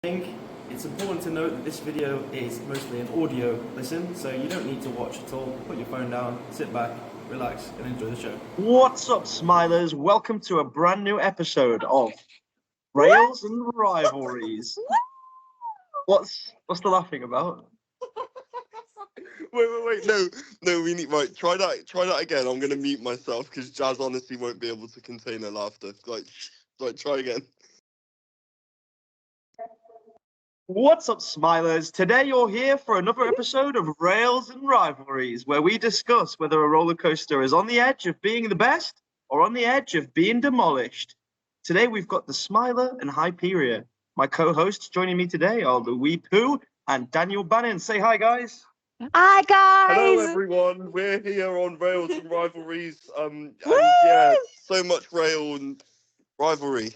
think it's important to note that this video is mostly an audio listen, so you don't need to watch at all. Put your phone down, sit back, relax, and enjoy the show. What's up, Smilers? Welcome to a brand new episode of Rails and Rivalries. What's the laughing about? Wait. No, we need, right, try that again. I'm gonna mute myself because Jazz honestly won't be able to contain her laughter. Like, try again. What's up, Smilers? Today you're here for another episode of Rails and Rivalries, where we discuss whether a roller coaster is on the edge of being the best or on the edge of being demolished. Today we've got the Smiler and Hyperia. My co-hosts joining me today are Luweepoo and Daniel Bannon. Say hi, guys. Hi guys! Hello everyone, we're here on Rails and Rivalries. And yeah, so much rail and rivalry.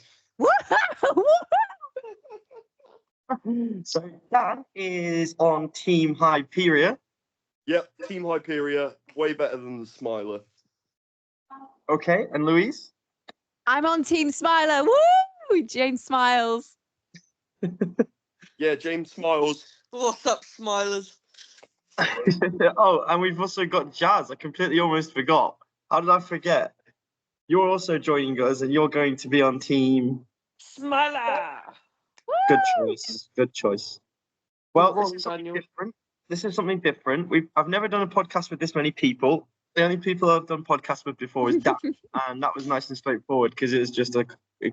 So Dan is on Team Hyperia. Yep, Team Hyperia, way better than the Smiler. Okay, and Louise? I'm on Team Smiler. Woo! James smiles. Yeah, James smiles. What's up, Smilers? Oh, and we've also got Jazz. I completely almost forgot. How did I forget? You're also joining us, and you're going to be on Team Smiler! Good choice. Well, Wrong, this is something Daniel. different. This is something different. I've never done a podcast with this many people. The only people I've done podcasts with before is Dan, and that was nice and straightforward because it was just a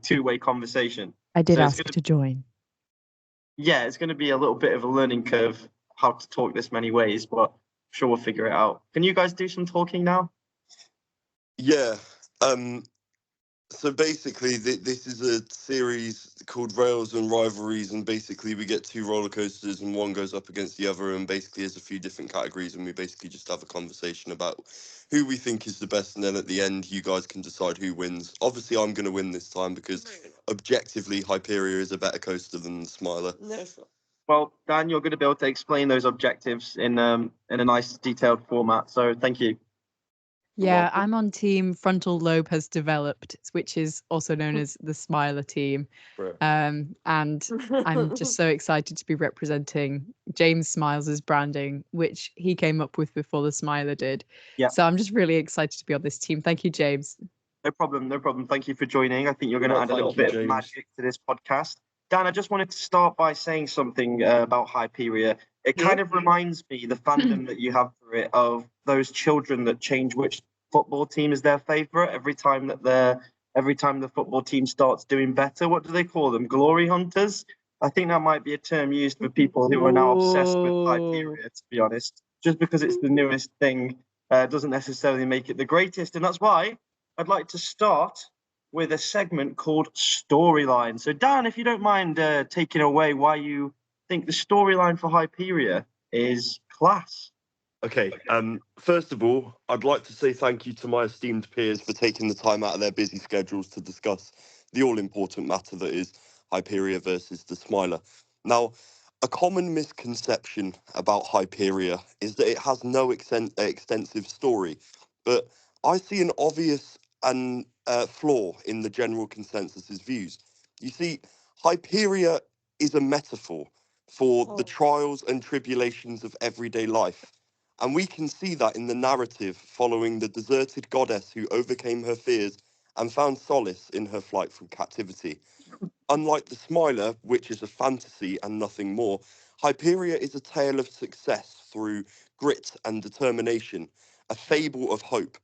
two-way conversation. I did So it's ask to join. Yeah, it's going to be a little bit of a learning curve how to talk this many ways, but I'm sure we'll figure it out. Can you guys do some talking now? Yeah. So basically, this is a series called Rails and Rivalries, and basically we get two roller coasters, and one goes up against the other, and basically there's a few different categories, and we basically just have a conversation about who we think is the best, and then at the end, you guys can decide who wins. Obviously, I'm going to win this time because objectively, Hyperia is a better coaster than Smiler. Well, Dan, you're going to be able to explain those objectives in a nice detailed format. So thank you. Yeah, I'm on Team Frontal Lobe Has Developed, which is also known as the Smiler team. And I'm just so excited to be representing James Smiles' branding, which he came up with before the Smiler did. Yeah. So I'm just really excited to be on this team. Thank you, James. No problem. Thank you for joining. I think you're going to add a little bit of magic to this podcast. Dan, I just wanted to start by saying something about Hyperia. It kind of reminds me, the fandom that you have for it, of those children that change which football team is their favorite every time the football team starts doing better. What do they call them? Glory hunters? I think that might be a term used for people who are now obsessed with Hyperia, to be honest. Just because it's the newest thing doesn't necessarily make it the greatest. And that's why I'd like to start with a segment called Storyline. So Dan, if you don't mind taking away why you think the storyline for Hyperia is class. Okay, first of all, I'd like to say thank you to my esteemed peers for taking the time out of their busy schedules to discuss the all-important matter that is Hyperia versus the Smiler. Now, a common misconception about Hyperia is that it has no extensive story, but I see an obvious and flaw in the general consensus's views. You see, Hyperia is a metaphor for the trials and tribulations of everyday life. And we can see that in the narrative following the deserted goddess who overcame her fears and found solace in her flight from captivity. Unlike the Smiler, which is a fantasy and nothing more, Hyperia is a tale of success through grit and determination, a fable of hope.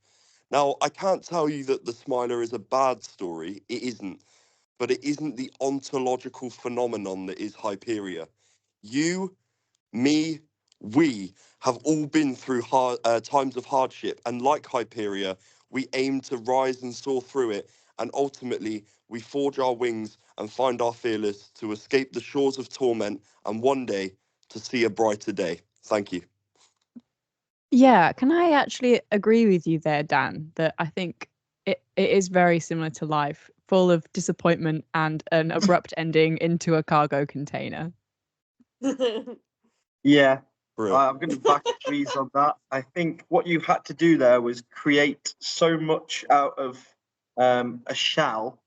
Now, I can't tell you that the Smiler is a bad story, it isn't, but it isn't the ontological phenomenon that is Hyperia. You, me, we have all been through times of hardship, and like Hyperia, we aim to rise and soar through it, and ultimately we forge our wings and find our fearless to escape the shores of torment and one day to see a brighter day. Thank you. Yeah, can I actually agree with you there, Dan, that I think it is very similar to life, full of disappointment and an abrupt ending into a cargo container. Yeah, Real. I'm going to back Louise on that. I think what you had to do there was create so much out of a shell,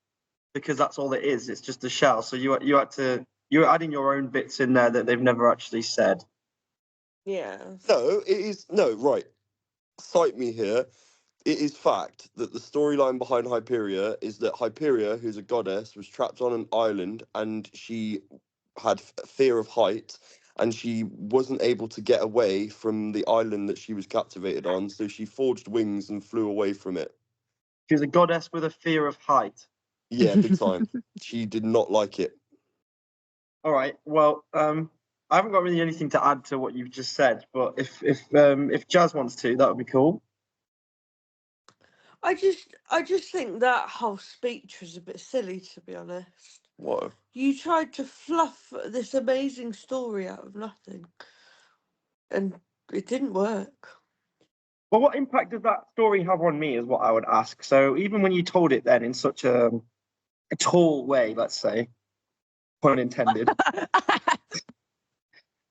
because that's all it is. It's just a shell. So you had to You're adding your own bits in there that they've never actually said. Yeah. No, it is no right. Cite me here. It is fact that the storyline behind Hyperia is that Hyperia, who's a goddess, was trapped on an island and she had fear of height and she wasn't able to get away from the island that she was captivated on, so she forged wings and flew away from it. She's a goddess with a fear of height. Yeah, big time. She did not like it. All right. Well, I haven't got really anything to add to what you've just said, but if Jazz wants to, that would be cool. I just think that whole speech was a bit silly, to be honest. Whoa. You tried to fluff this amazing story out of nothing, and it didn't work. Well, what impact does that story have on me is what I would ask. So even when you told it then in such a tall way, let's say, pun intended,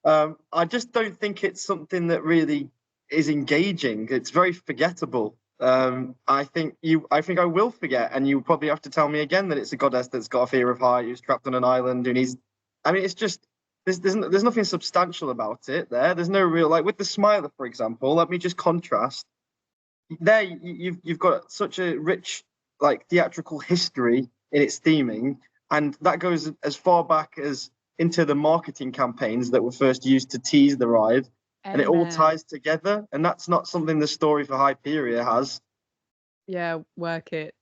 I just don't think it's something that really is engaging. It's very forgettable. I think I will forget, and you probably have to tell me again that it's a goddess that's got a fear of height, who's trapped on an island, and it's just there's nothing substantial about it. There's no real, like with the Smiler, for example. Let me just contrast. There, you've got such a rich like theatrical history in its theming, and that goes as far back as into the marketing campaigns that were first used to tease the ride. And it all ties together, and that's not something the story for Hyperia has. Yeah, work it.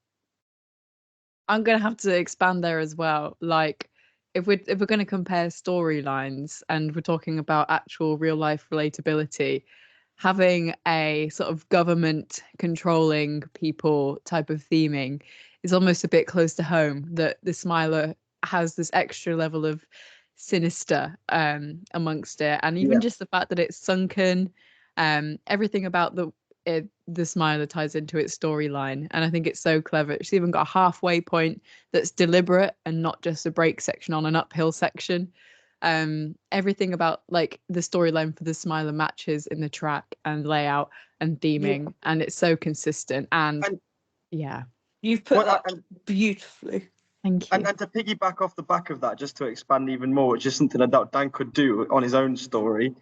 I'm gonna have to expand there as well. Like, if we're going to compare storylines and we're talking about actual real life relatability, having a sort of government controlling people type of theming is almost a bit close to home. That the Smiler has this extra level of sinister amongst it, and even just the fact that it's sunken, everything about the Smiler ties into its storyline, and I think it's so clever. It's even got a halfway point that's deliberate and not just a break section on an uphill section. Everything about like the storyline for the Smiler matches in the track and layout and theming, and it's so consistent. And yeah, you've put that beautifully. Thank you. And to piggyback off the back of that, just to expand even more, which is something I doubt Dan could do on his own story.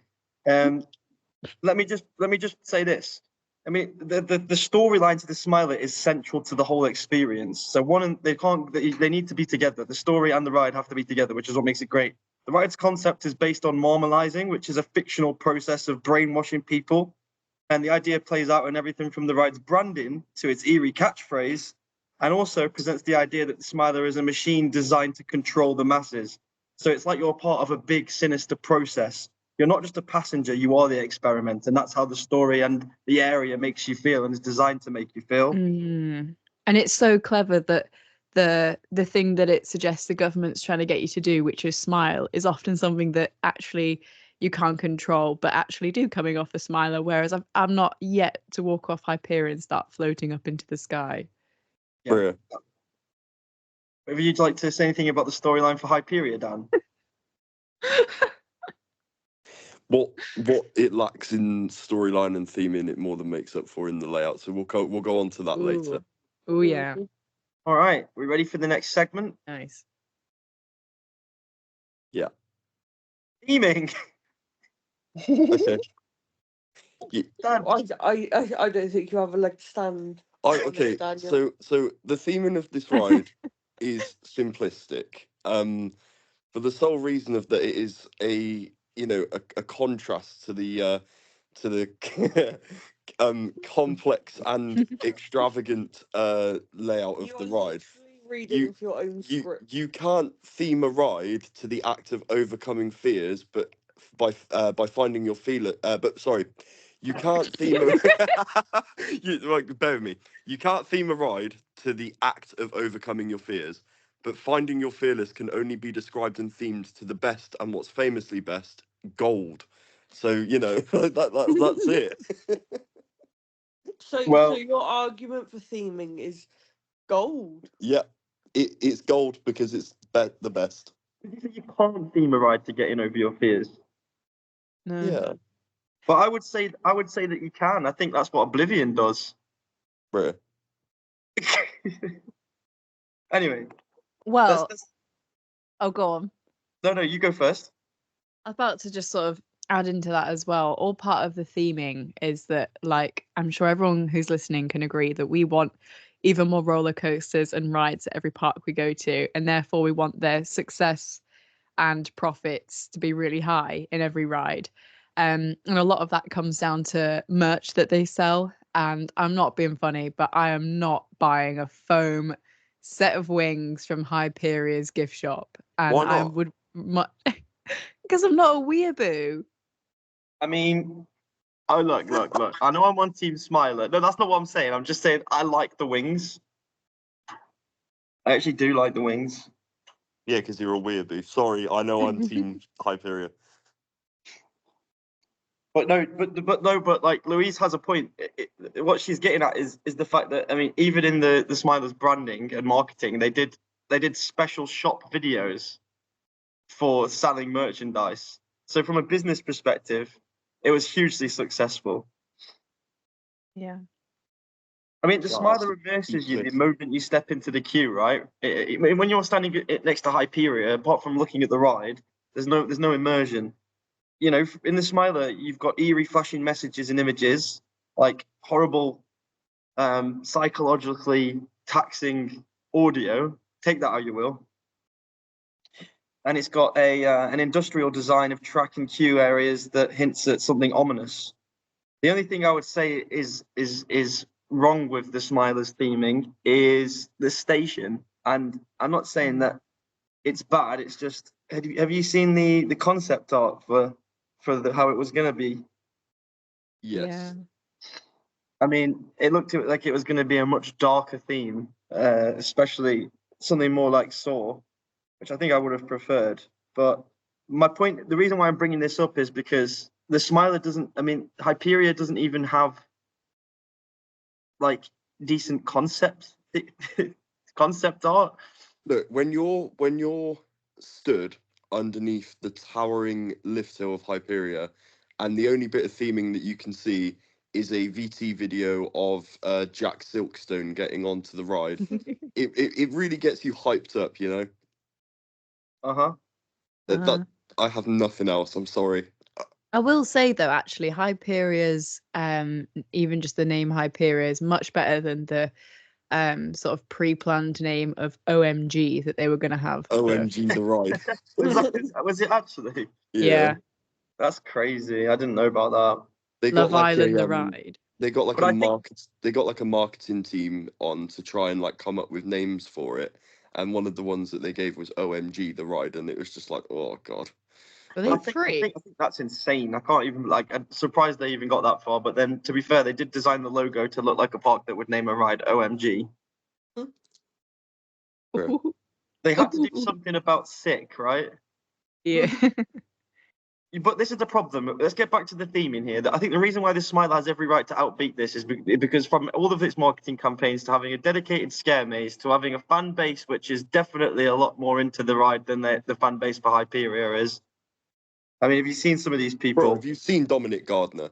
Let me just say this. I mean, the storyline to the Smiler is central to the whole experience. So they need to be together. The story and the ride have to be together, which is what makes it great. The ride's concept is based on normalizing, which is a fictional process of brainwashing people. And the idea plays out in everything from the ride's branding to its eerie catchphrase, and also presents the idea that the Smiler is a machine designed to control the masses. So it's like you're part of a big, sinister process. You're not just a passenger, you are the experiment. And that's how the story and the area makes you feel and is designed to make you feel. And it's so clever that the thing that it suggests the government's trying to get you to do, which is smile, is often something that actually you can't control, but actually do coming off a Smiler. Whereas I'm not yet to walk off Hyperia and start floating up into the sky. Yeah. Maybe you'd like to say anything about the storyline for Hyperia, Dan? What it lacks in storyline and theming, it more than makes up for in the layout. So we'll go on to that later. Oh yeah. All right, we ready for the next segment? Nice. Yeah. Theming. Okay. Dan. I don't think you have a leg to stand. Okay. So the theming of this ride is simplistic. For the sole reason of that it is a contrast to the complex and extravagant layout of the ride. Reading off your own script. You can't theme a ride to the act of overcoming fears, but by finding your feeler. But sorry, you can't theme bear with me. You can't theme a ride to the act of overcoming your fears, but finding your fearless can only be described and themed to the best and what's famously best, gold. So that's it. So your argument for theming is gold. Yeah, it's gold because it's the best. You can't theme a ride to get in over your fears. No. Yeah. But I would say that you can. I think that's what Oblivion does. Bro. Anyway. Well. Oh, go on. No, you go first. I'm about to just sort of add into that as well. All part of the theming is that, like, I'm sure everyone who's listening can agree that we want even more roller coasters and rides at every park we go to, and therefore we want their success and profits to be really high in every ride. And a lot of that comes down to merch that they sell. And I'm not being funny, but I am not buying a foam set of wings from Hyperia's gift shop. And Why I not? would because I'm not a weeaboo. I mean, oh look. I know I'm on Team Smiler. No, that's not what I'm saying. I'm just saying I like the wings. I actually do like the wings. Yeah, because you're a weeaboo. Sorry, I know I'm Team Hyperia. But like Louise has a point. What she's getting at is the fact that, I mean, even in the Smilers branding and marketing, they did special shop videos for selling merchandise. So from a business perspective, it was hugely successful. Yeah. I mean, the God, Smiler reverses you the ridiculous. moment you step into the queue, right? When you're standing next to Hyperia, apart from looking at the ride, there's no immersion. You know, in the Smiler, you've got eerie flashing messages and images, like horrible, psychologically taxing audio. Take that how you will. And it's got an industrial design of track and queue areas that hints at something ominous. The only thing I would say is wrong with the Smilers theming is the station. And I'm not saying that it's bad. It's just, have you seen the concept art for how it was going to be? Yes. Yeah. I mean, it looked like it was going to be a much darker theme, especially something more like Saw, which I think I would have preferred. But my point, the reason why I'm bringing this up is because the Smiler doesn't, I mean, Hyperia doesn't even have like decent concept art. Look, when you're stood underneath the towering lift hill of Hyperia, and the only bit of theming that you can see is a VT video of Jack Silkstone getting onto the ride. It really gets you hyped up, you know. Uh-huh. That I have nothing else. I'm sorry. I will say though, actually, Hyperia's even just the name Hyperia is much better than the sort of pre-planned name of OMG that they were going to have. OMG the ride. Was it actually? Yeah. That's crazy. I didn't know about that. They got Love like Island the a ride. they got like But a I think they got like a marketing team on to try and like come up with names for it. And one of the ones that they gave was OMG the ride, and it was just like, oh god. Were they I Like, think, free? I think that's insane. I can't even I'm surprised they even got that far. But then, to be fair, they did design the logo to look like a park that would name a ride OMG. bro. They had to do something about sick, right? Yeah. But this is the problem. Let's get back to the theme in here. I think the reason why this Smiler has every right to outbeat this is because from all of its marketing campaigns to having a dedicated scare maze to having a fan base which is definitely a lot more into the ride than the fan base for Hyperia is. I mean, have you seen some of these Bro, people? have you seen Dominic Gardner?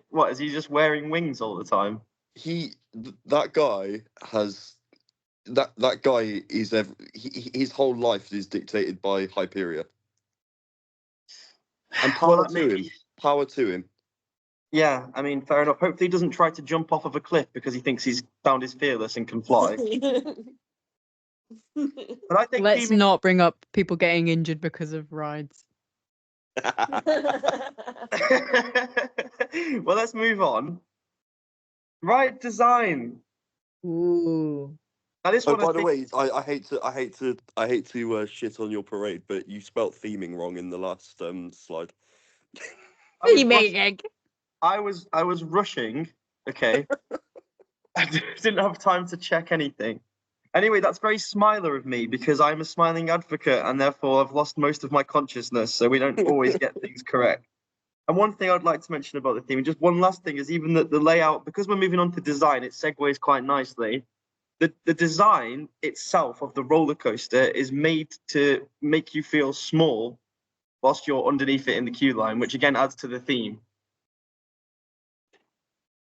What, is he just wearing wings all the time? That guy has that guy is his whole life is dictated by Hyperia. And power to him. Power to him. Yeah, I mean, fair enough. Hopefully, he doesn't try to jump off of a cliff because he thinks he's found his fearless and can fly. But I think Let's not bring up people getting injured because of rides. Well, let's move on. Ride design. Ooh. Now, this Oh, one, by the way, I hate to shit on your parade, but you spelt theming wrong in the last slide. Theming. I was rushing. Okay, I didn't have time to check anything. Anyway, that's very Smiler of me because I'm a smiling advocate and therefore I've lost most of my consciousness, so we don't always get things correct. And one thing I'd like to mention about the theme, and just one last thing, is even the layout, because we're moving on to design, it segues quite nicely. The design itself of the roller coaster is made to make you feel small whilst you're underneath it in the queue line, which again adds to the theme.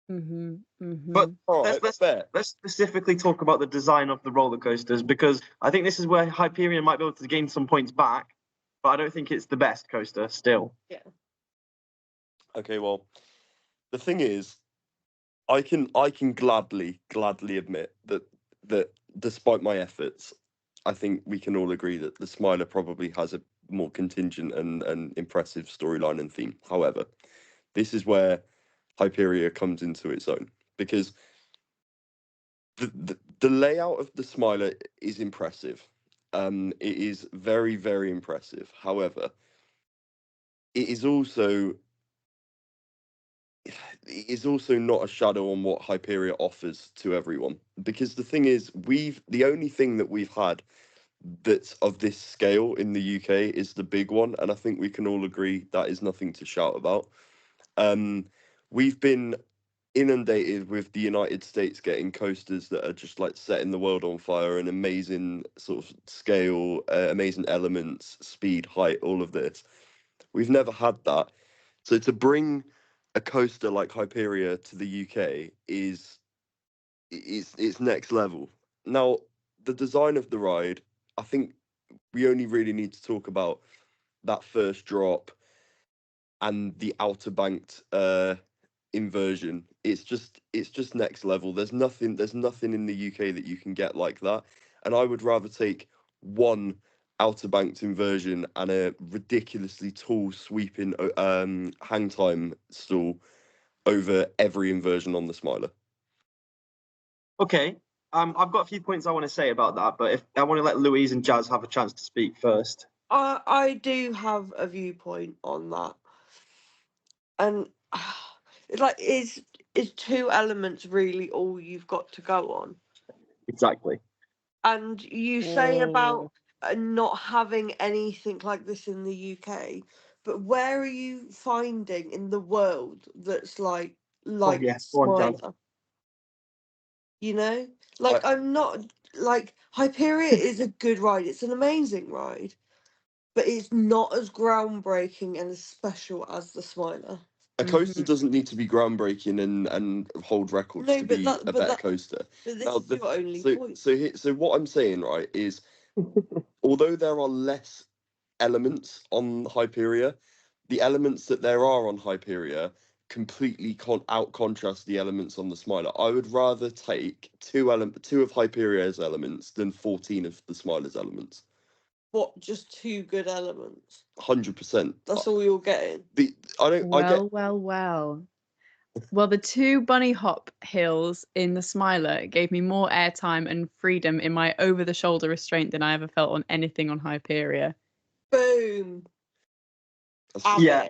But All right, let's specifically talk about the design of the roller coasters, because I think this is where Hyperion might be able to gain some points back, but I don't think it's the best coaster still. Yeah. Okay, well, the thing is, I can gladly admit that despite my efforts, I think we can all agree that the Smiler probably has a more contingent and impressive storyline and theme. However, this is where Hyperia comes into its own, because the layout of the Smiler is impressive. It is very, very impressive. However, it is also not a shadow on what Hyperia offers to everyone. Because the thing is, the only thing that we've had that's of this scale in the UK is the big one, and I think we can all agree that is nothing to shout about. We've been inundated with the United States getting coasters that are just like setting the world on fire, an amazing sort of scale, amazing elements, speed, height, all of this. We've never had that. So to bring a coaster like Hyperia to the UK is it's next level. Now, the design of the ride, I think we only really need to talk about that first drop and the outer banked inversion. It's just next level. There's nothing in the UK that you can get like that. And I would rather take one outer banked inversion and a ridiculously tall sweeping hang time stall over every inversion on the Smiler. Okay, I've got a few points I want to say about that, but if I want to let Louise and Jazz have a chance to speak first. I do have a viewpoint on that, and it's like is two elements really all you've got to go on? Exactly. And you say about not having anything like this in the UK, but where are you finding in the world that's like Yes, go on, Jazz. Smiler? You know, like I'm not like Hyperia is a good ride. It's an amazing ride, but it's not as groundbreaking and as special as the Smiler. A coaster doesn't need to be groundbreaking and hold records to be a better coaster. But this is your only point. So what I'm saying, right, is although there are less elements on Hyperia, the elements that there are on Hyperia completely out contrast the elements on the Smiler. I would rather take two of Hyperia's elements than 14 of the Smiler's elements. What, just two good elements? 100%. That's all you're getting. Well, the two bunny hop hills in the Smiler gave me more airtime and freedom in my over-the-shoulder restraint than I ever felt on anything on Hyperia. Boom. Yeah.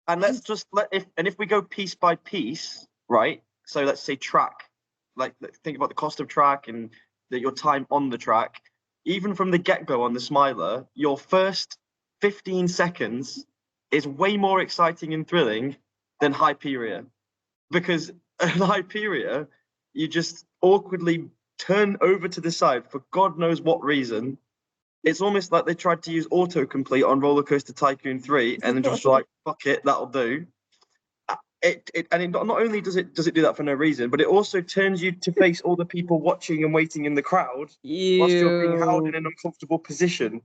And let's just if we go piece by piece, right? So let's say track, like think about the cost of track and your time on the track. Even from the get-go on the Smiler, your first 15 seconds is way more exciting and thrilling than Hyperia. Because in Hyperia, you just awkwardly turn over to the side for God knows what reason. It's almost like they tried to use autocomplete on Roller Coaster Tycoon 3 and then just like, fuck it, that'll do. Not only does it do that for no reason, but it also turns you to face all the people watching and waiting in the crowd whilst you're being held in an uncomfortable position.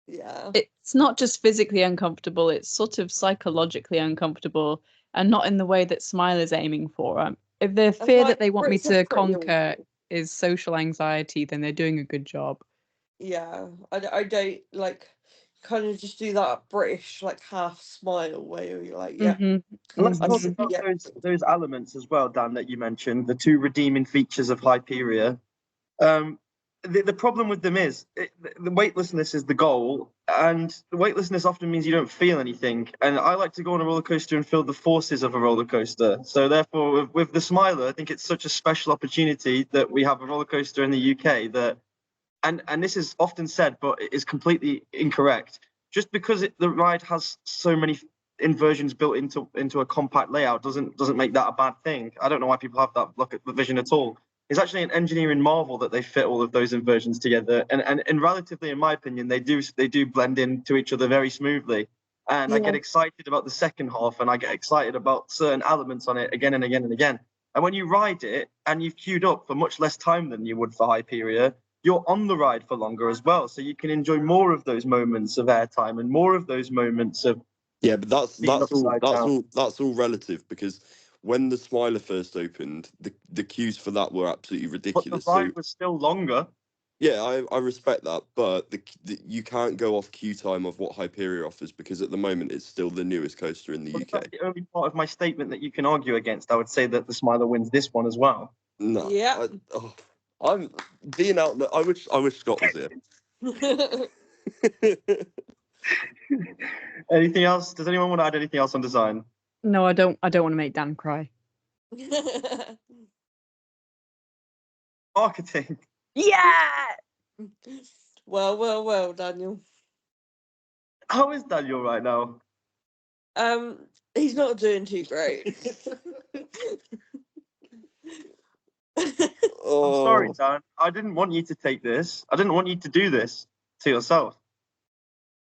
Yeah. It's not just physically uncomfortable, it's sort of psychologically uncomfortable, and not in the way that Smile is aiming for. If the fear that they want me to conquer is social anxiety, then they're doing a good job. Yeah, I don't like kind of just do that British like half smile where you're like, yeah. Let's talk about those elements as well, Dan, that you mentioned, the two redeeming features of Hyperia. The problem with them is the weightlessness is the goal, and the weightlessness often means you don't feel anything. And I like to go on a roller coaster and feel the forces of a roller coaster. So therefore, with the Smiler, I think it's such a special opportunity that we have a roller coaster in the UK that, and this is often said, but it is completely incorrect. Just because the ride has so many inversions built into a compact layout doesn't make that a bad thing. I don't know why people have that look at the vision at all. It's actually an engineering marvel that they fit all of those inversions together, and relatively, in my opinion, they do blend into each other very smoothly. and I get excited about the second half, and I get excited about certain elements on it again and again and again. And when you ride it and you've queued up for much less time than you would for Hyperia, you're on the ride for longer as well. So you can enjoy more of those moments of airtime and more of those moments of but that's all relative, because when the Smiler first opened, the queues for that were absolutely ridiculous. But the ride was still longer. Yeah, I respect that, but you can't go off queue time of what Hyperia offers, because at the moment it's still the newest coaster in the UK. That's the only part of my statement that you can argue against. I would say that the Smiler wins this one as well. No, Yeah. I'm being out. I wish Scott was here. Anything else? Does anyone want to add anything else on design? No, I don't want to make Dan cry. Marketing. Yeah. Well, Daniel. How is Daniel right now? He's not doing too great. I'm sorry, Dan. I didn't want you to take this. I didn't want you to do this to yourself.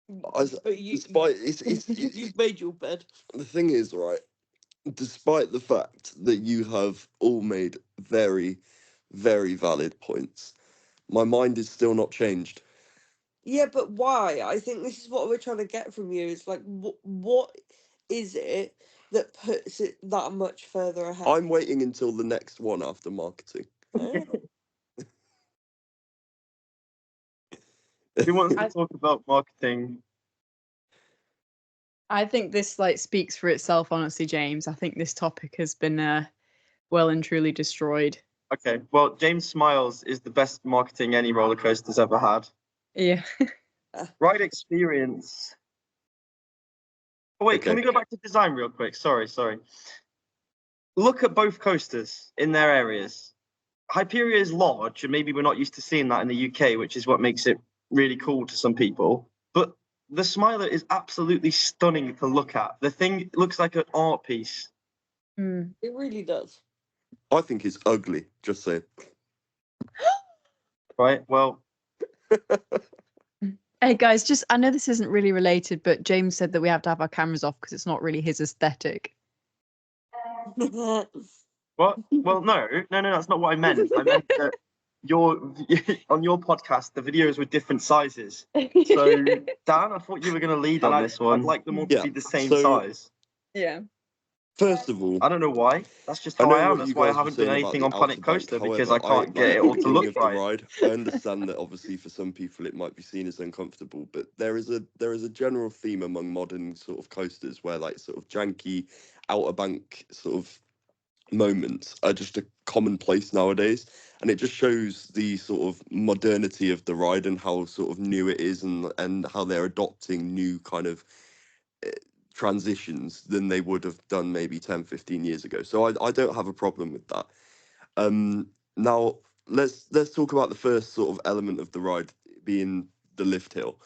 But you've made your bed. The thing is, right, despite the fact that you have all made very, very valid points, my mind is still not changed. Yeah, but why? I think this is what we're trying to get from you. It's like, what is it that puts it that much further ahead? I'm waiting until the next one after marketing. Who wants to talk about marketing? I think this speaks for itself, honestly, James. I think this topic has been well and truly destroyed. Okay, well, James Smiles is the best marketing any roller coaster's ever had. Yeah. Ride experience. Oh, wait, Can we go back to design real quick? Sorry. Look at both coasters in their areas. Hyperia is large, and maybe we're not used to seeing that in the UK, which is what makes it really cool to some people. But the Smiler is absolutely stunning to look at. The thing looks like an art piece. It really does. I think it's ugly, just saying. Right, well. Hey guys, I know this isn't really related, but James said that we have to have our cameras off because it's not really his aesthetic. What? Well, no, that's not what I meant. I meant that on your podcast, the videos were different sizes. So, Dan, I thought you were going to lead on this one. I'd like them all to be the same size. Yeah. First of all, I don't know why. That's just how I am. That's why I haven't done anything on Planet Coaster, because I can't get it all to look right. Ride. I understand that obviously for some people it might be seen as uncomfortable, but there is a general theme among modern sort of coasters where sort of janky outer bank sort of moments are just a commonplace nowadays, and it just shows the sort of modernity of the ride and how sort of new it is, and how they're adopting new kind of transitions than they would have done maybe 10-15 years ago. So I don't have a problem with that. Now let's talk about the first sort of element of the ride, being the lift hill.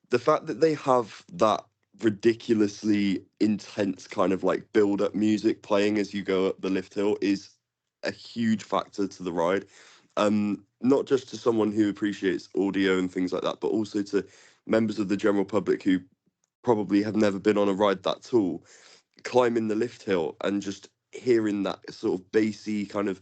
The fact that they have that ridiculously intense kind of build up music playing as you go up the lift hill is a huge factor to the ride. Not just to someone who appreciates audio and things like that, but also to members of the general public who probably have never been on a ride that tall, climbing the lift hill and just hearing that sort of bassy kind of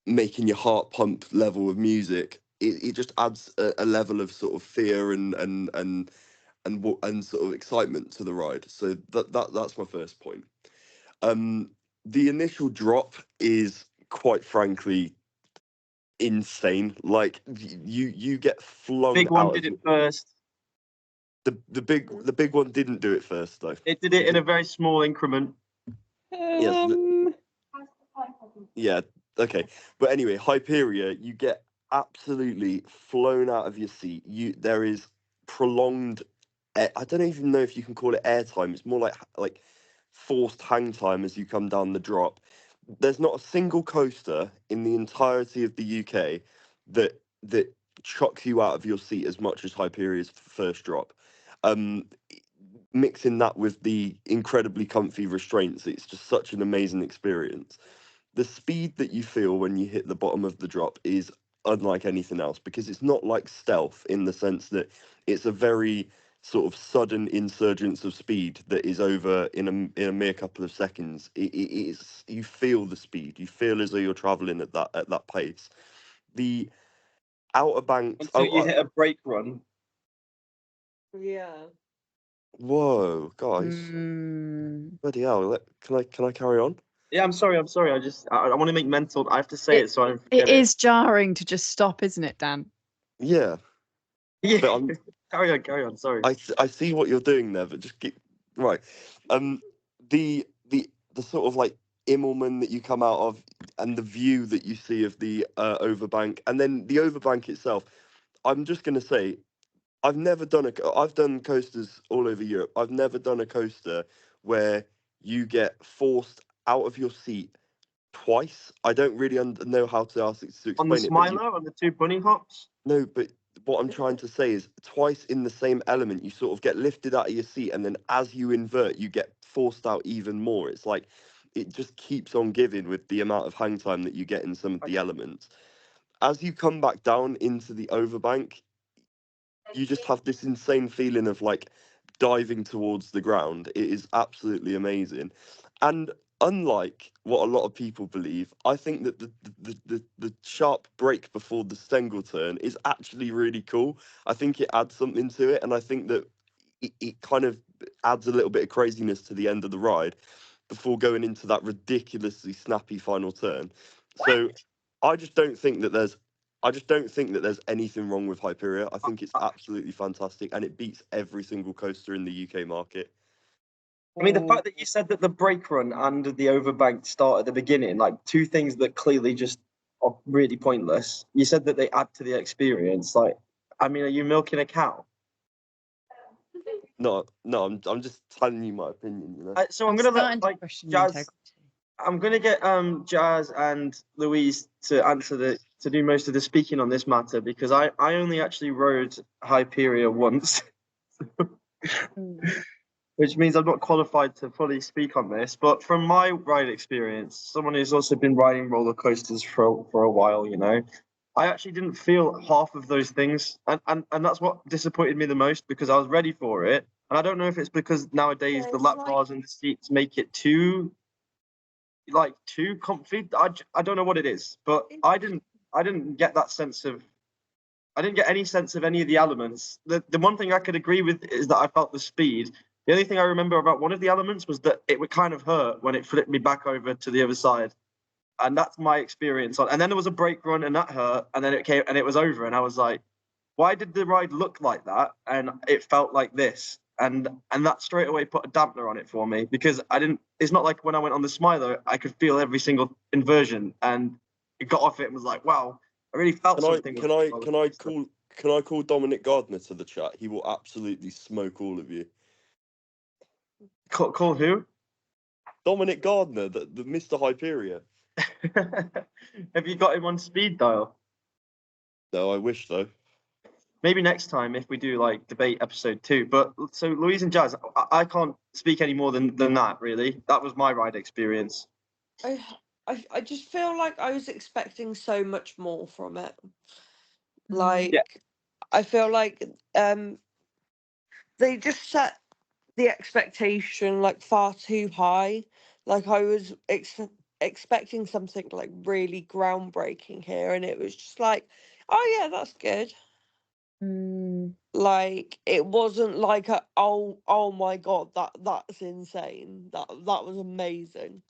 making your heart pump level of music. It just adds a level of sort of fear and sort of excitement to the ride. So that's my first point. The initial drop is quite frankly insane. You get flung Big one out did it first. The big one didn't do it first though. It did it in a very small increment. Yeah. Okay. But anyway, Hyperia, you get absolutely flown out of your seat. There is prolonged. I don't even know if you can call it airtime. It's more like forced hang time as you come down the drop. There's not a single coaster in the entirety of the UK that chucks you out of your seat as much as Hyperia's first drop. Mixing that with the incredibly comfy restraints, it's just such an amazing experience. The speed that you feel when you hit the bottom of the drop is unlike anything else, because it's not like stealth in the sense that it's a very sort of sudden insurgence of speed that is over in a mere couple of seconds. It is, you feel the speed. You feel as though you're traveling at that pace. The Outer Banks. Until you hit a brake run. Yeah. Whoa, guys! Bloody hell! Can I carry on? Yeah, I'm sorry. I want to make mental. I have to say it so I don't It forget is jarring to just stop, isn't it, Dan? Yeah, Yeah. but I'm, Carry on. Sorry. I see what you're doing there, but just keep right. The sort of like Immelman that you come out of, and the view that you see of the overbank, and then the overbank itself. I'm just gonna say, I've done coasters all over Europe. I've never done a coaster where you get forced out of your seat twice. I don't really know how to On the explain it, but Smiler, on the two bunny hops. no, but what I'm trying to say is twice in the same element, you sort of get lifted out of your seat, and then as you invert, you get forced out even more. It's like it just keeps on giving with the amount of hang time that you get in some of the elements. As you come back down into the overbank, you just have this insane feeling of like diving towards the ground. It is absolutely amazing. And unlike what a lot of people believe, I think that the sharp break before the Stengel turn is actually really cool. I think it adds something to it, and I think that it kind of adds a little bit of craziness to the end of the ride before going into that ridiculously snappy final turn. So I just don't think that there's anything wrong with Hyperia. I think it's absolutely fantastic, and it beats every single coaster in the UK market. I mean, the fact that you said that the brake run and the overbank start at the beginning, like two things that clearly just are really pointless. You said that they add to the experience. Like, I mean, are you milking a cow? No, I'm just telling you my opinion. You know. So I'm gonna let like Jazz. Integrity. I'm gonna get Jazz and Louise to answer to do most of the speaking on this matter because I only actually rode Hyperia once. Which means I'm not qualified to fully speak on this. But from my ride experience, someone who's also been riding roller coasters for a while, you know, I actually didn't feel half of those things, and that's what disappointed me the most because I was ready for it, and I don't know if it's because nowadays the lap bars and the seats make it too comfy. I don't know what it is, but I didn't get that sense of. I didn't get any sense of any of the elements. The one thing I could agree with is that I felt the speed. The only thing I remember about one of the elements was that it would kind of hurt when it flipped me back over to the other side. And that's my experience. And then there was a brake run and that hurt. And then it came and it was over. And I was like, why did the ride look like that? And it felt like this. And that straight away put a dampener on it for me because it's not like when I went on the Smiler, I could feel every single inversion and it got off it and was like, wow, I really felt something. Can I call Dominic Gardner to the chat? He will absolutely smoke all of you. Call who? Dominic Gardner, the Mr. Hyperia. Have you got him on speed dial? No, I wish though. Maybe next time if we do like debate episode 2. But so Louise and Jazz, I can't speak any more than that really. That was my ride experience. I just feel like I was expecting so much more from it. Like I feel like they just set the expectation like far too high. Like I was expecting something like really groundbreaking here, and it was just like, oh yeah, that's good. Like it wasn't like oh my god, that's insane. That was amazing.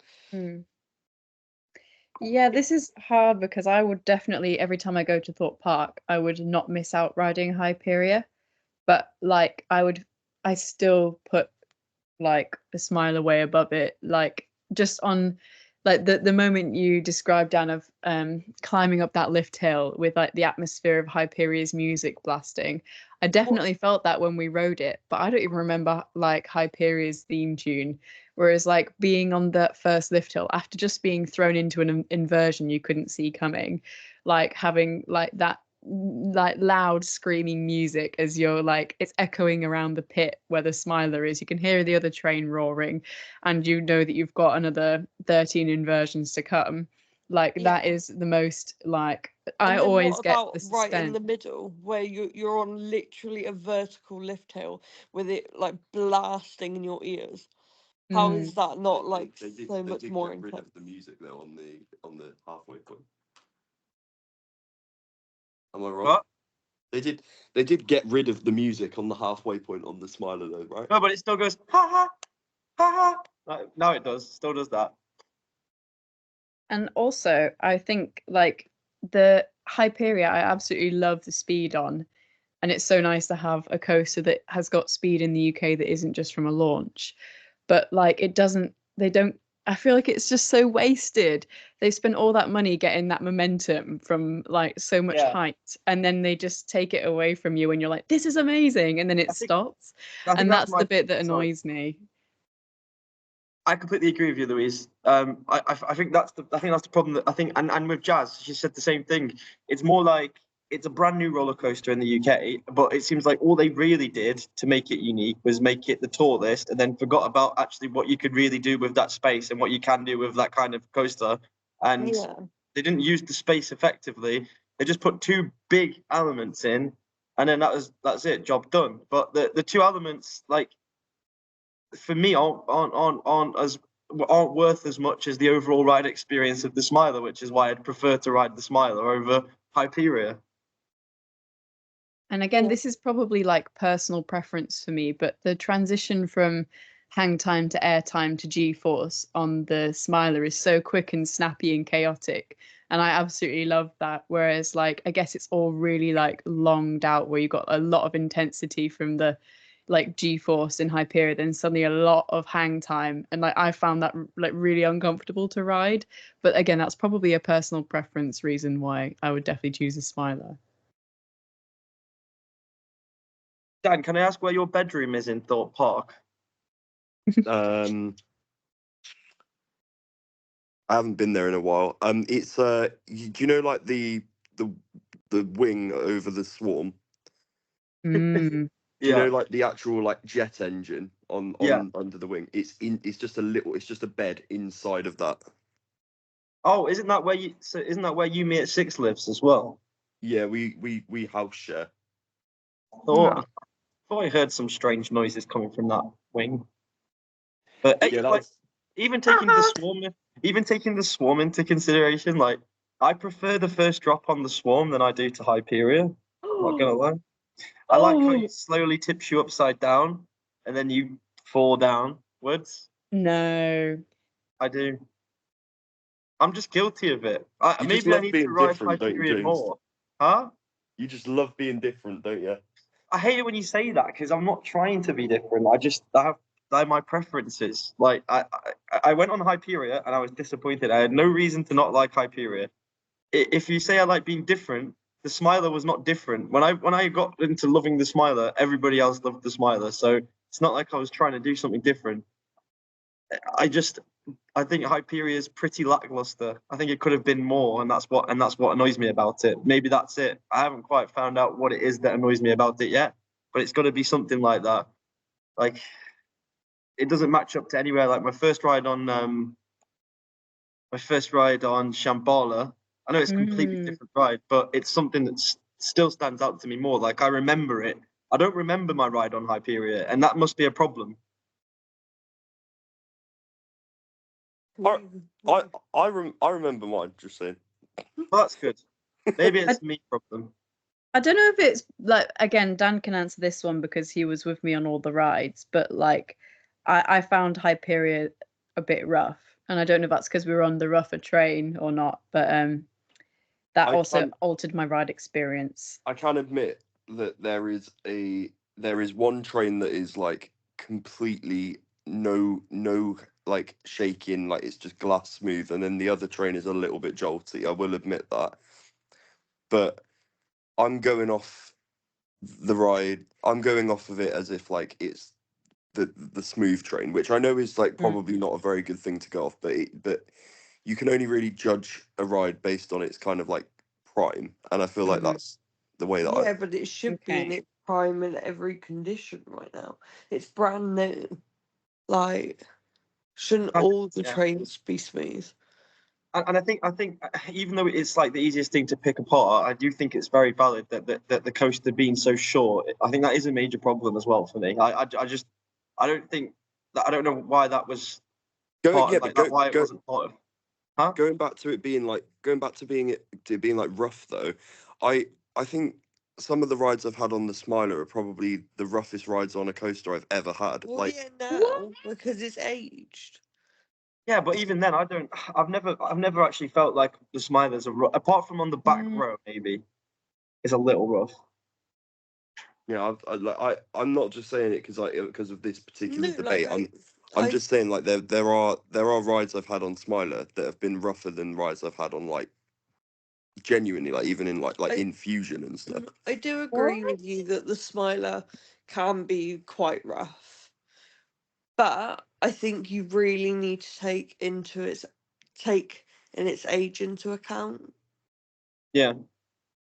Yeah, this is hard because I would definitely, every time I go to Thorpe Park, I would not miss out riding Hyperia. But like I still put like the Smiler way above it. Like just on like the moment you described, Dan, of climbing up that lift hill with like the atmosphere of Hyperia's music blasting. I definitely felt that when we rode it, but I don't even remember like Hyperia's theme tune. Whereas like being on that first lift hill after just being thrown into an inversion you couldn't see coming, like having like that like loud screaming music as you're like it's echoing around the pit where the Smiler is. You can hear the other train roaring and you know that you've got another 13 inversions to come. Like that is the most like I And then always what get about the right in suspense. the middle where you're on literally a vertical lift hill with it like blasting in your ears? How is that not like so much more get rid intense? of the music though on the halfway point. Am I wrong? What? They did get rid of the music on the halfway point on the Smiler though, right? No, but it still goes ha ha ha ha. Now it does. Still does that. And also, I think like the Hyperia, I absolutely love the speed on, and it's so nice to have a coaster that has got speed in the UK that isn't just from a launch. But like it doesn't, they don't. I feel like it's just so wasted. They spent all that money getting that momentum from like so much Yeah. height, and then they just take it away from you, and you're like, "This is amazing," and then it stops, I think and that's my the bit that sorry. annoys me. I completely agree with you, Louise. I think that's the problem. That I think, and with Jazz, she said the same thing. It's more like it's a brand new roller coaster in the UK, but it seems like all they really did to make it unique was make it the tallest, and then forgot about actually what you could really do with that space and what you can do with that kind of coaster. And Yeah. they didn't use the space effectively. They just put two big elements in, and then that's it, job done. But the two elements, like for me, aren't worth as much as the overall ride experience of the Smiler, which is why I'd prefer to ride the Smiler over Hyperia. And again, Yeah. this is probably like personal preference for me, but the transition from hang time to air time to G-force on the Smiler is so quick and snappy and chaotic. And I absolutely love that. Whereas like I guess it's all really like longed out where you got a lot of intensity from the like G-force in Hyperia, then suddenly a lot of hang time. And like I found that like really uncomfortable to ride. But again, that's probably a personal preference reason why I would definitely choose a Smiler. Dan, can I ask where your bedroom is in Thorpe Park? I haven't been there in a while. It's do you know like the wing over the Swarm? Mm. Do you Yeah, know like the actual like jet engine on yeah. under the wing? It's just a little. It's just a bed inside of that. Oh, isn't that where you? So isn't that where you me at Six lives as well? Yeah, we house share. Thought thought I heard some strange noises coming from that wing. But Yeah, like that's even even taking the Swarm into consideration, like I prefer the first drop on the Swarm than I do to Hyperia. I'm not gonna lie. I like how Oh it slowly tips you upside down and then you fall downwards. no. I do. I'm just guilty of it. you just Maybe I love need to being ride different, don't you, Hyperion James? more. Huh? You just love being different, don't you? I hate it when you say that because I'm not trying to be different. I have my preferences. Like I went on Hyperia and I was disappointed. I had no reason to not like Hyperia. If you say I like being different, the Smiler was not different. When I got into loving the Smiler, everybody else loved the Smiler. So it's not like I was trying to do something different. I think Hyperia is pretty lackluster. I think it could have been more, and that's what annoys me about it. Maybe that's it. I haven't quite found out what it is that annoys me about it yet, but it's got to be something like that. Like it doesn't match up to anywhere. Like my first ride on Shambhala. I know it's a completely Mm. different ride, but it's something that still stands out to me more. Like I remember it. I don't remember my ride on Hyperia, and that must be a problem. I remember mine. Just saying. Well, that's good. Maybe I, it's me problem. I don't know if it's like again, Dan can answer this one because he was with me on all the rides, but like I found Hyperia a bit rough. And I don't know if that's because we were on the rougher train or not, but that I also can altered my ride experience. I can admit that there is one train that is like completely no like shaking, like it's just glass smooth, and then the other train is a little bit jolty. I will admit that, but I'm going off the ride. I'm going off of it as if like it's the smooth train, which I know is like Mm. probably not a very good thing to go off, but you can only really judge a ride based on its kind of like prime, and I feel like Mhm. that's the way that I. Yeah, but it should be in Okay. its prime in every condition right now. It's brand new. Like, shouldn't all the Yeah. trains be smooth? And I think even though it's like the easiest thing to pick apart, I do think it's very valid that the coaster being so short. I think that is a major problem as well for me. I just I don't think that I don't know why that was Going part yeah, of but like that why it wasn't part of. Huh? going back to it being like going back to being like rough though, I I think some of the rides I've had on the Smiler are probably the roughest rides on a coaster I've ever had. Well, Like, yeah, What? now because it's aged. Yeah, but even then, I don't. I've never actually felt like the Smilers are rough, apart from on the back Mm. row. Maybe it's a little rough. yeah, I'm not just saying it because of this particular No, like debate. I'm I just saying like there are rides I've had on Smiler that have been rougher than rides I've had on like genuinely like even in like I Infusion and stuff. I do What? agree with you that the Smiler can be quite rough, but I think you really need to take in its age into account. Yeah,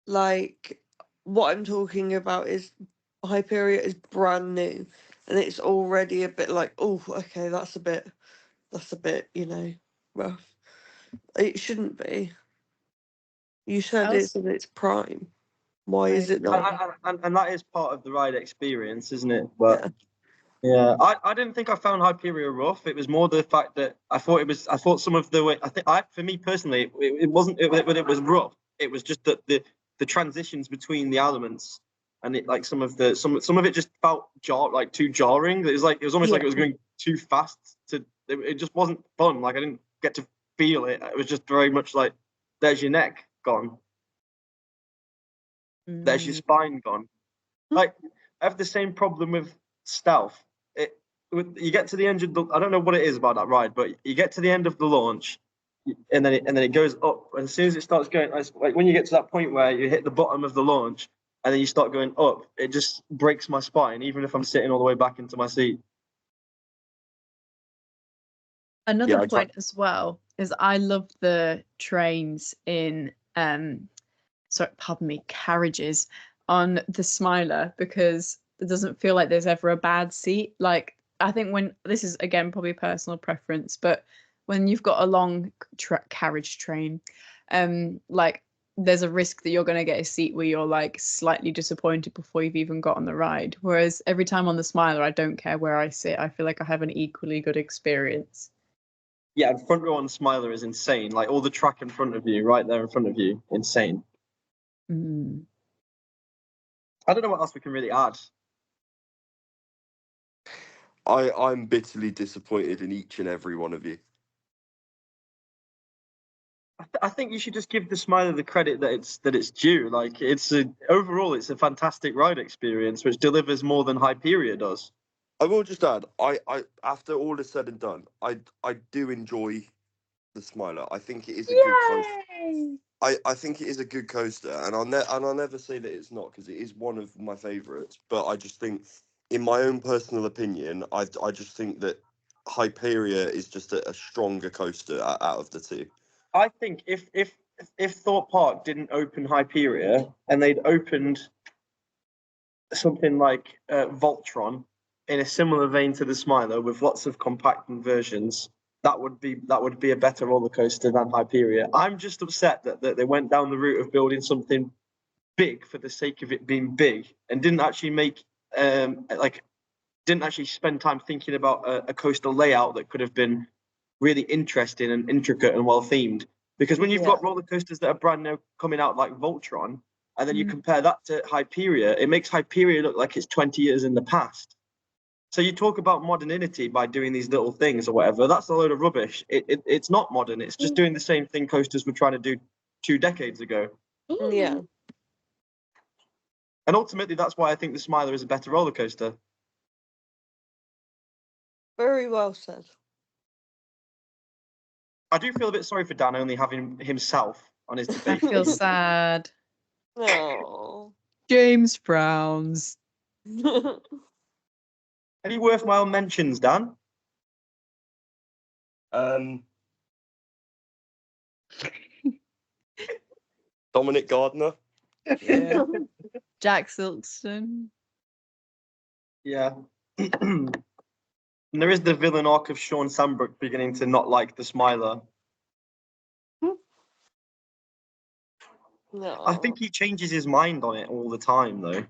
Like what I'm talking about is Hyperia is brand new, and it's already a bit like, oh, okay, that's a bit, rough. It shouldn't be. You said it's Else? in its prime. Why is Right. it not? and that is part of the ride experience, isn't it? But Yeah. yeah, I didn't think I found Hyperia rough. It was more the fact that I thought it was. I thought some of the way. for me personally, it wasn't. It was rough. It was just that the transitions between the elements and it like some of it just felt like too jarring. It was almost Yeah. like it was going too fast. It just wasn't fun. Like I didn't get to feel it. It was just very much like there's your neck gone, there's your Mm. spine gone. Like I have the same problem with stealth. You get to the end of the I don't know what it is about that ride, but you get to the end of the launch, and then it goes up. And as soon as it starts going, like when you get to that point where you hit the bottom of the launch, and then you start going up, it just breaks my spine, even if I'm sitting all the way back into my seat. Another Yeah, point as well is I love the trains in sorry, pardon me, carriages on the Smiler because it doesn't feel like there's ever a bad seat. Like I think when this is again probably personal preference, but when you've got a long carriage train, like there's a risk that you're going to get a seat where you're like slightly disappointed before you've even got on the ride. Whereas every time on the Smiler, I don't care where I sit. I feel like I have an equally good experience. Yeah, and front row on Smiler is insane. Like all the track in front of you, right there in front of you, insane. Mm. I don't know what else we can really add. I'm bitterly disappointed in each and every one of you. I think you should just give the Smiler the credit that it's due. Like overall, it's a fantastic ride experience, which delivers more than Hyperia does. I will just add, I after all is said and done, I do enjoy the Smiler. I think it is a good coaster. Yay! I think it is a good coaster, and I'll never say that it's not because it is one of my favourites. But I just think, in my own personal opinion, I just think that Hyperia is just a stronger coaster out of the two. I think if Thorpe Park didn't open Hyperia and they'd opened something like Voltron in a similar vein to the Smiler with lots of compact versions, that would be a better roller coaster than Hyperia. I'm just upset that they went down the route of building something big for the sake of it being big and didn't actually make didn't actually spend time thinking about a coaster layout that could have been really interesting and intricate and well themed. Because when you've Yeah. got roller coasters that are brand new coming out like Voltron, and then you Mm. compare that to Hyperia, it makes Hyperia look like it's 20 years in the past. So you talk about modernity by doing these little things or whatever. That's a load of rubbish. It's not modern. It's just doing the same thing coasters were trying to do 2 decades ago. Yeah. And ultimately, that's why I think the Smiler is a better roller coaster. Very well said. I do feel a bit sorry for Dan only having himself on his I debate. feel sad. Oh. James frowns. Any worthwhile mentions, Dan? Dominic Gardner. Yeah. Jack Silkston. Yeah. And there is the villain arc of Sean Sandbrook beginning to not like the Smiler. No. I think he changes his mind on it all the time, though.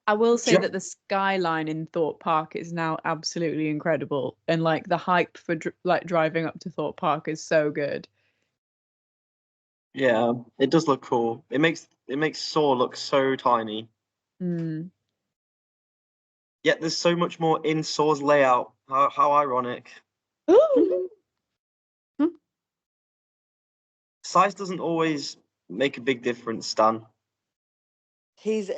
I will say that the skyline in Thorpe Park is now absolutely incredible, and like the hype for driving up to Thorpe Park is so good. Yeah, it does look cool. It makes Saw look so tiny. Yet there's so much more in Saw's layout. How ironic. Size doesn't always make a big difference, Stan. He's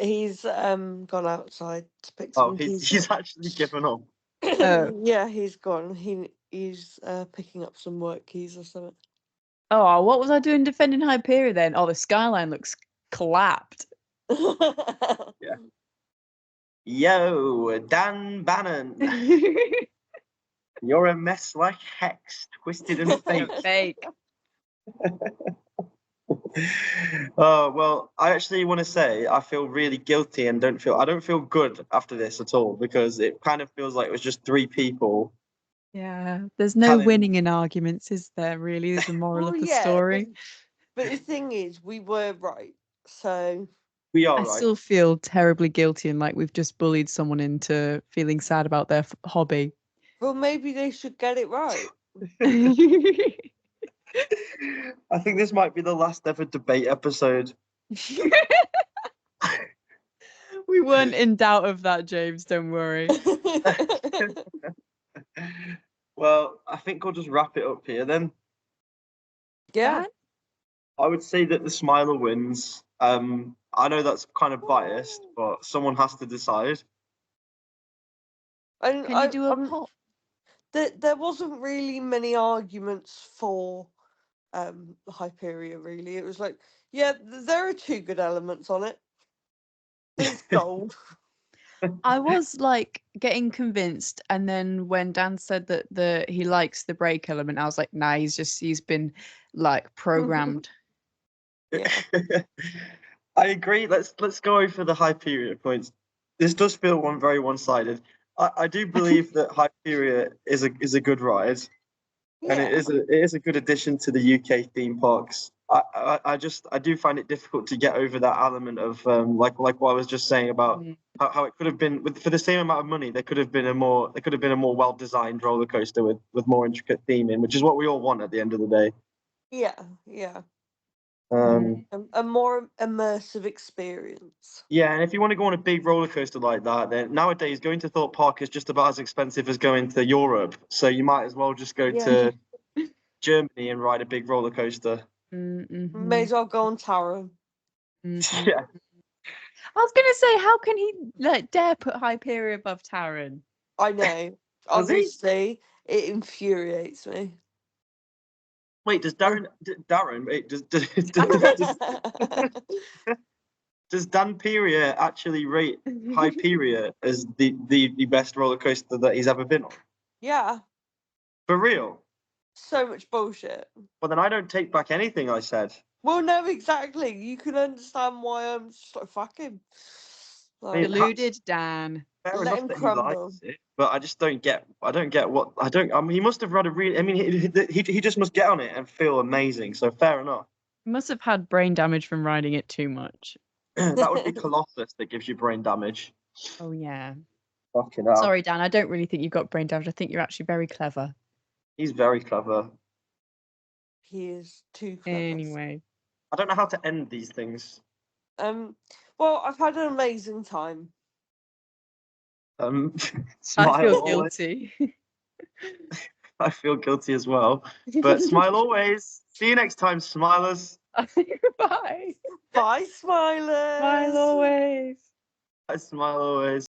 gone outside to pick some keys. He's actually given up. Yeah, he's gone. He's picking up some work keys or something. Oh, what was I doing defending Hyperia then? Oh, the skyline looks clapped. Yeah. Yo, Dan Bannon. You're a mess like Hex, twisted and fake. Fake. Oh well, I actually want to say I feel really guilty and I don't feel good after this at all, because it kind of feels like it was just 3 people. Yeah, there's no winning in arguments, is there? Really, is the moral of the story. But the thing is, we were right, so we are I right. still feel terribly guilty and like we've just bullied someone into feeling sad about their hobby. Well, maybe they should get it right. I think this might be the last ever debate episode. We weren't in doubt of that, James, don't worry. Well, I think we'll just wrap it up here then. Yeah. I would say that the Smiler wins. I know that's kind of biased, but someone has to decide. And Can you do a poll? There wasn't really many arguments for Hyperia, really. It was like, yeah, there are 2 good elements on it. It's gold. I was like getting convinced, and then when Dan said that he likes the break element, I was like, nah, he's been like programmed. Yeah. I agree. Let's go over the Hyperia points. This does feel very one-sided. I do believe that Hyperia is a good ride, and it is a good addition to the UK theme parks. I do find it difficult to get over that element of like what I was just saying about how it could have been for the same amount of money. There could have been a more well-designed roller coaster with more intricate theming, which is what we all want at the end of the day. Yeah. A more immersive experience. Yeah, and if you want to go on a big roller coaster like that, then nowadays going to Thorpe Park is just about as expensive as going to Europe. So you might as well just go to Germany and ride a big roller coaster. May as well go on Taron. Yeah. I was gonna say, how can he dare put Hyperia above Taron? I know. Honestly, it infuriates me. Wait, does Darren? Wait, does Dan Peria actually rate Hyperia as the best roller coaster that he's ever been on? Yeah. For real? So much bullshit. Well, then I don't take back anything I said. Well, no, exactly. You can understand why I'm just like, fuck him. Like, deluded Dan. Fair Let enough him that crumble. he likes it, but I just don't get. I don't get what I don't. I mean, he must have read a really. I mean, he just must get on it and feel amazing. So fair enough. He must have had brain damage from riding it too much. That would be Colossus that gives you brain damage. Oh yeah. Fucking hell. Sorry, Dan. I don't really think you've got brain damage. I think you're actually very clever. He's very clever. He is too clever. Anyway. I don't know how to end these things. Well, I've had an amazing time. Smile I feel always. guilty. I feel guilty as well. But smile always. See you next time, smilers. Bye. Bye, Smilers. Smile always. Smile always.